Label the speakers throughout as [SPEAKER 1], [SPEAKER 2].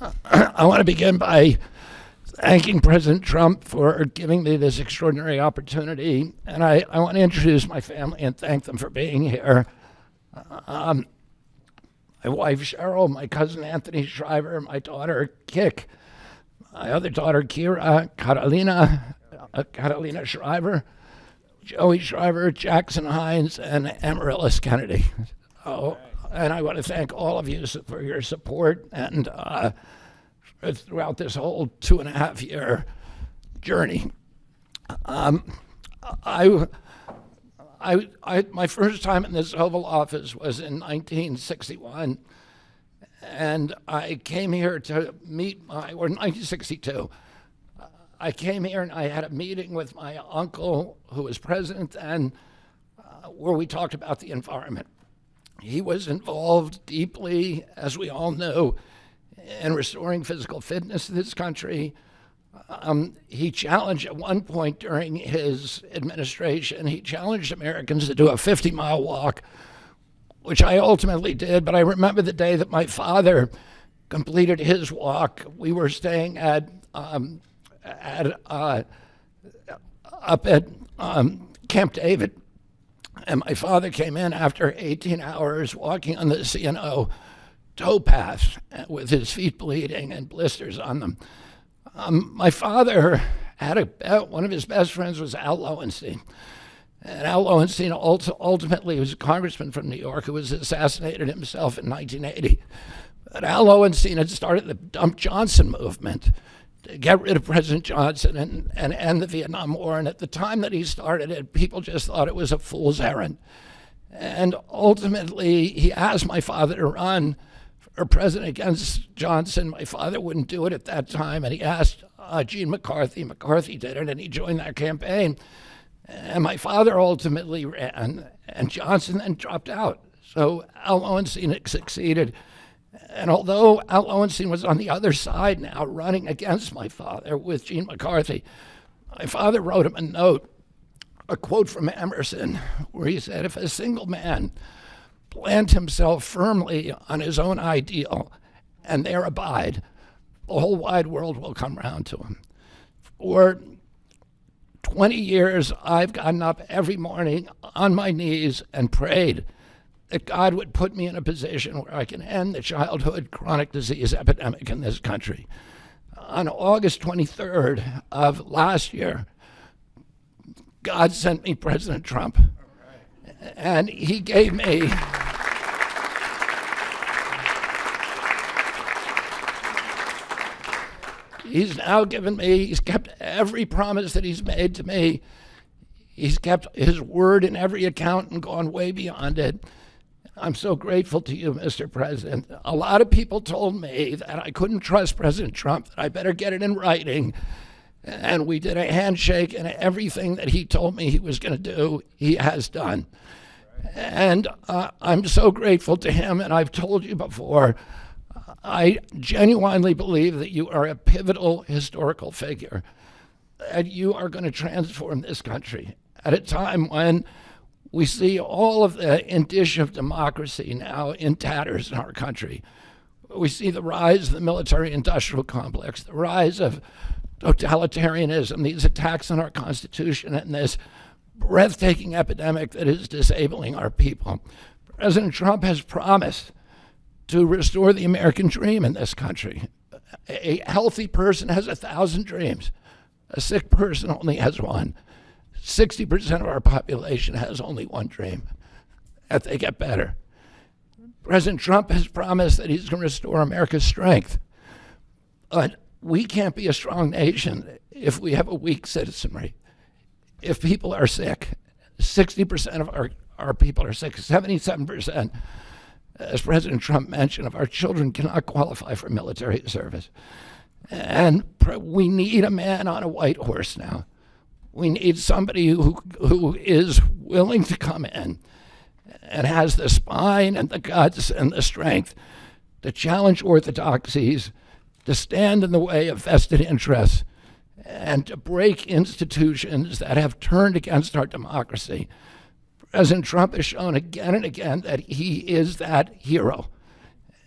[SPEAKER 1] I want to begin by thanking President Trump for giving me this extraordinary opportunity. And I want to introduce my family and thank them for being here. My wife, Cheryl, my cousin, Anthony Shriver, my daughter, Kik, my other daughter, Kira, Catalina Shriver, Joey Shriver, Jackson Hines, and Amaryllis Kennedy. And I want to thank all of you for your support and throughout this whole 2.5-year journey. My first time in this Oval Office was in 1961, and I came here to meet or 1962. I came here and I had a meeting with my uncle, who was president then, where we talked about the environment. He was involved deeply, as we all know, in restoring physical fitness in this country. He challenged at one point during his administration, he challenged Americans to do a 50-mile walk, which I ultimately did. But I remember the day that my father completed his walk. We were staying up at Camp David. And my father came in after 18 hours walking on the C&O towpath with his feet bleeding and blisters on them. My father had one of his best friends was Al Lowenstein. And Al Lowenstein ultimately was a congressman from New York who was assassinated himself in 1980. But Al Lowenstein had started the Dump Johnson movement to get rid of President Johnson and end the Vietnam War. And at the time that he started it, people just thought it was a fool's errand. And ultimately, he asked my father to run for president against Johnson. My father wouldn't do it at that time, and he asked Gene McCarthy. McCarthy did it, and he joined that campaign. And my father ultimately ran, and Johnson then dropped out. So Al Lowenstein succeeded. And although Al Lowenstein was on the other side now, running against my father with Gene McCarthy, my father wrote him a note, a quote from Emerson, where he said, "If a single man plant himself firmly on his own ideal and there abide, the whole wide world will come round to him." For 20 years, I've gotten up every morning on my knees and prayed that God would put me in a position where I can end the childhood chronic disease epidemic in this country. On August 23rd of last year, God sent me President Trump. And he gave me he's now given me, he's kept every promise that he's made to me. He's kept his word in every account and gone way beyond it. I'm so grateful to you, Mr. President. A lot of people told me that I couldn't trust President Trump, that I better get it in writing. And we did a handshake, and everything that he told me he was going to do, he has done. And I'm so grateful to him, and I've told you before, I genuinely believe that you are a pivotal historical figure, that you are going to transform this country at a time when we see all of the indicia of democracy now in tatters in our country. We see the rise of the military-industrial complex, the rise of totalitarianism, these attacks on our Constitution, and this breathtaking epidemic that is disabling our people. President Trump has promised to restore the American dream in this country. A healthy person has 1,000 dreams. A sick person only has one. 60% of our population has only one dream, that they get better. President Trump has promised that he's going to restore America's strength. But we can't be a strong nation if we have a weak citizenry. If people are sick, 60% of our people are sick, 77%, as President Trump mentioned, of our children cannot qualify for military service. And we need a man on a white horse now. We need somebody who is willing to come in and has the spine and the guts and the strength to challenge orthodoxies, to stand in the way of vested interests, and to break institutions that have turned against our democracy. President Trump has shown again and again that he is that hero.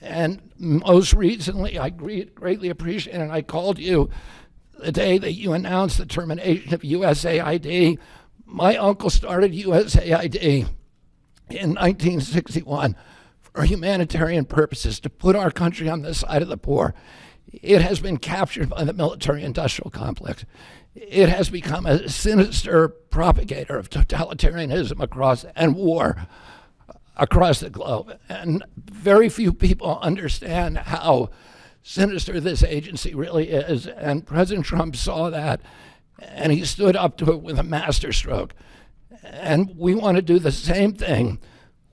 [SPEAKER 1] And most recently, I greatly appreciate it, and I called you the day that you announced the termination of USAID. My uncle started USAID in 1961 for humanitarian purposes, to put our country on the side of the poor. It has been captured by the military-industrial complex. It has become a sinister propagator of totalitarianism and war across the globe. And very few people understand how sinister this agency really is. And President Trump saw that, and he stood up to it with a masterstroke. And we want to do the same thing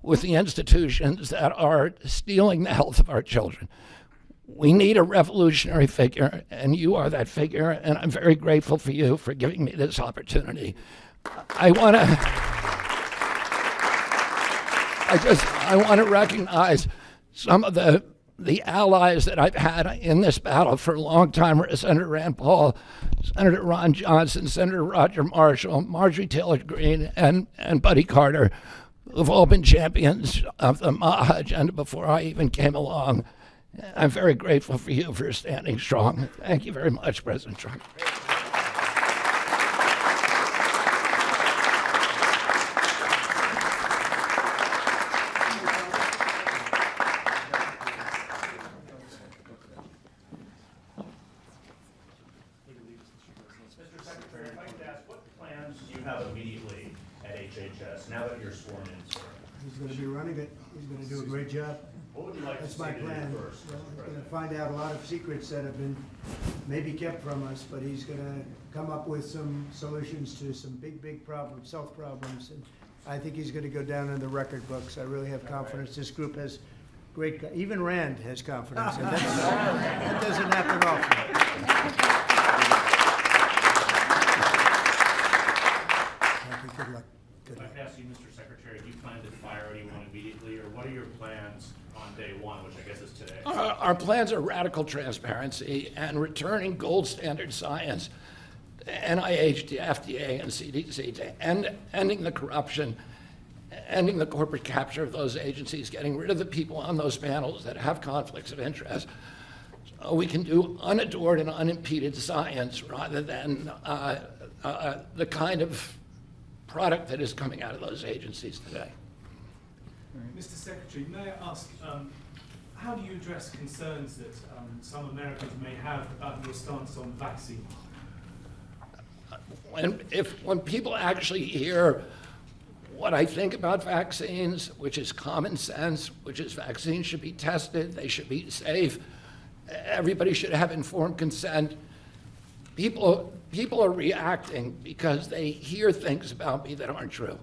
[SPEAKER 1] with the institutions that are stealing the health of our children. We need a revolutionary figure, and you are that figure, and I'm very grateful for you for giving me this opportunity. I want to recognize some of the allies that I've had in this battle for a long time: Senator Rand Paul, Senator Ron Johnson, Senator Roger Marshall, Marjorie Taylor Greene, and Buddy Carter, who've all been champions of the MAHA agenda before I even came along. I'm very grateful for you for standing strong. Thank you very much, President Trump.
[SPEAKER 2] Mr. Secretary, if I could ask, what plans do you have immediately at HHS now that you're sworn in, sir?
[SPEAKER 3] He's going to be running it. He's going to do a great job.
[SPEAKER 2] What would you like
[SPEAKER 3] That's
[SPEAKER 2] to
[SPEAKER 3] my
[SPEAKER 2] see to
[SPEAKER 3] plan.
[SPEAKER 2] do first,
[SPEAKER 3] Well,
[SPEAKER 2] Mr.
[SPEAKER 3] he's going
[SPEAKER 2] President?
[SPEAKER 3] to find out a lot of secrets that have been maybe kept from us, but he's going to come up with some solutions to some big problems, health problems. And I think he's going to go down in the record books. I really have confidence. This group has great, even Rand has confidence, and that doesn't happen often. Thank you. Good luck. Good
[SPEAKER 2] If
[SPEAKER 3] luck.
[SPEAKER 2] I could ask you, Mr. Secretary, do you plan to fire anyone immediately, or what are your plans on day one, which I guess is today?
[SPEAKER 1] Our plans are radical transparency and returning gold standard science to NIH, to FDA, and CDC, to ending the corruption, ending the corporate capture of those agencies, getting rid of the people on those panels that have conflicts of interest. So we can do unadored and unimpeded science rather than the kind of product that is coming out of those agencies today.
[SPEAKER 4] Mr. Secretary, may I ask, how do you address concerns that some Americans may have about your stance on vaccines?
[SPEAKER 1] When people actually hear what I think about vaccines, which is common sense, which is vaccines should be tested, they should be safe, everybody should have informed consent, people are reacting because they hear things about me that aren't true.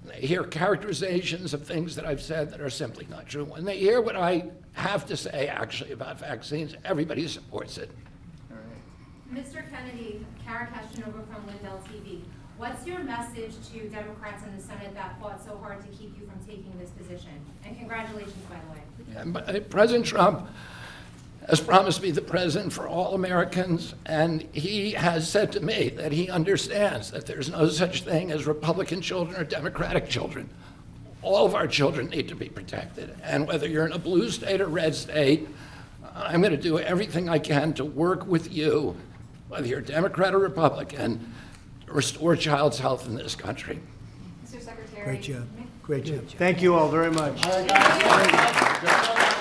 [SPEAKER 1] They hear characterizations of things that I've said that are simply not true. When they hear what I have to say actually about vaccines, everybody supports it.
[SPEAKER 5] Mr. Kennedy, Kara Castronovo from Lindell TV. What's your message to Democrats in the Senate that fought so hard to keep you from taking this position? And congratulations, by the way.
[SPEAKER 1] And President Trump has promised me the president for all Americans, and he has said to me that he understands that there's no such thing as Republican children or Democratic children. All of our children need to be protected, and whether you're in a blue state or red state, I'm going to do everything I can to work with you, whether you're Democrat or Republican, to restore child's health in this country.
[SPEAKER 5] Mr. Secretary.
[SPEAKER 3] Great job. Great job. Thank you all very much.
[SPEAKER 1] All right, guys.